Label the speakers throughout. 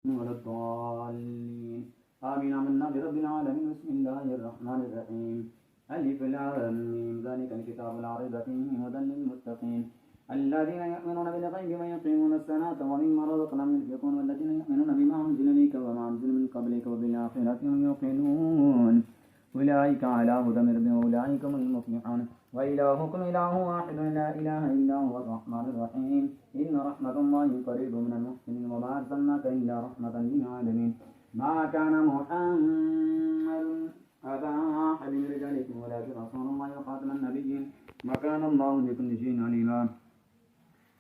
Speaker 1: ولا الضالين آمين آمنا برب العالمين بسم الله الرحمن الرحيم ألف لام ميم ذلك الكتاب لا ريب فيه هدى للمتقين الذين يؤمنون بالغيب ويقيمون الصلاة ومما رزقناهم ينفقون والذين يؤمنون بما أنزل إليك وما أنزل من قبلك وبالآخرة هم يوقنون أولئك على هدى من ربهم وأولئك هم المفلحون وإلهكم إله واحد لا إله إلا هو الرحمن الرحيم إن رحمة الله قريب من المحسنين وما أرسلناك إلا رحمة للعالمين ما كان محمد أبا أحد من رجالكم ولكن رسول الله وخاتم النبيين وكان الله بكل شيء عليما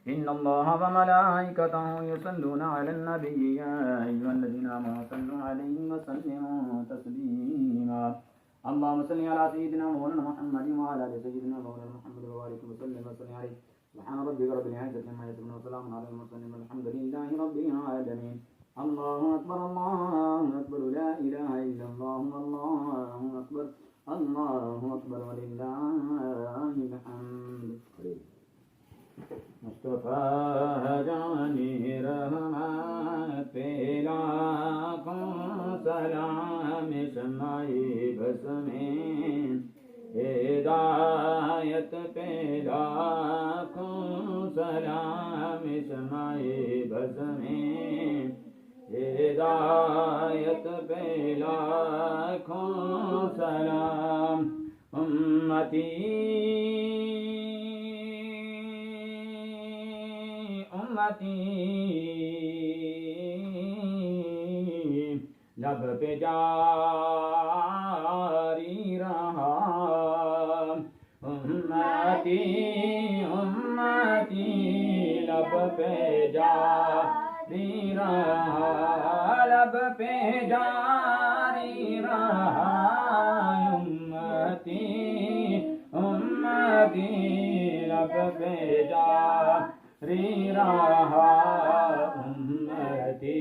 Speaker 1: إن الله وملائكته يصلون على النبي يا أيها الذين آمنوا صلوا عليه وسلموا تسليما اللهم صل على سيدنا مولانا محمد وعلى آل سيدنا مولانا محمد وبارك وسلم عليه سبحان ربك رب العزة عما يصفون وسلام على المرسلين والحمد لله رب العالمين الله أكبر لا إله إلا الله الله أكبر ولله الحمد مصطفى جانی رحمت پیلا کون سلام سمائی بسمین ہدایت پیلا کون سلام سمائی بسمین ہدایت پیلا کون سلام امتی لب پہ جاری رہا امتی لب پہ جاری رہا لب پہ جاری رہا امتی لب پہ جاری رہا امتی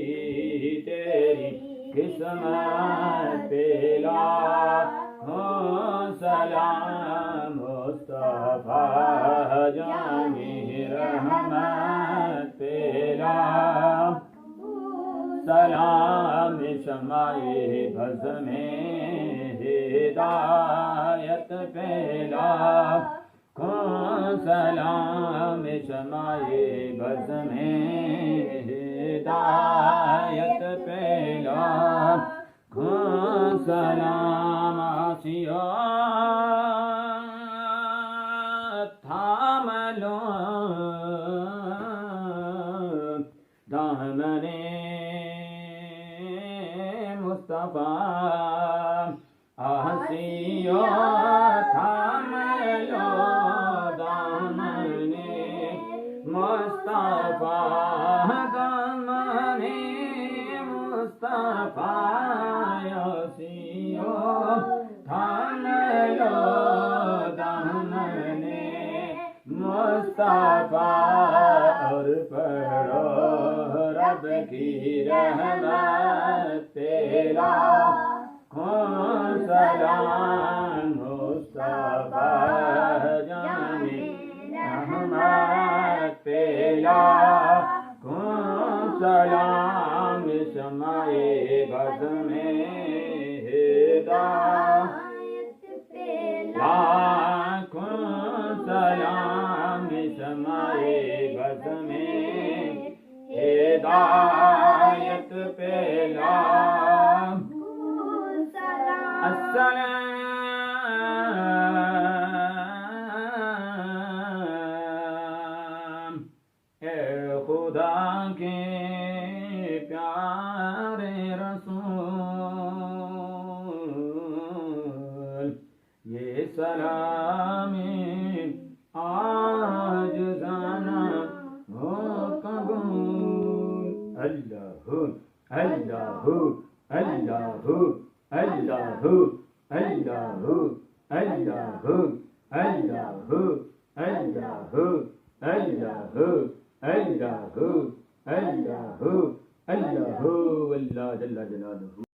Speaker 1: تیری قسمت پیلا سلام مصطفیٰ جانی رحمت پیلا سلام سمائے بز میں ہدایت پیلا سلام سمائے بز میں ہدایت پیلا سلام آسیہ تھام لو دامن مصطفیٰ آسیہ تھام لو دامن مصطفیٰ دامن مصطفیٰ آسیہ تھام لو دامن مصطفیٰ اور پڑھو رب کی رحمت تیرا کون سلام مصطفیٰ جانی رحمت پیلا کون سلام سمائے بز میں ہدایت پیلا کون سلام سمائے بز میں ہدایت پیلا السلام اے خدا کے پیارے رسول یہ سلام آج جانا ہو قبول اللہ اللہ اللہ اللہ اللہ اللہ اللہ اللہ اللہ اللہ اللہ اللہ جل جلالہ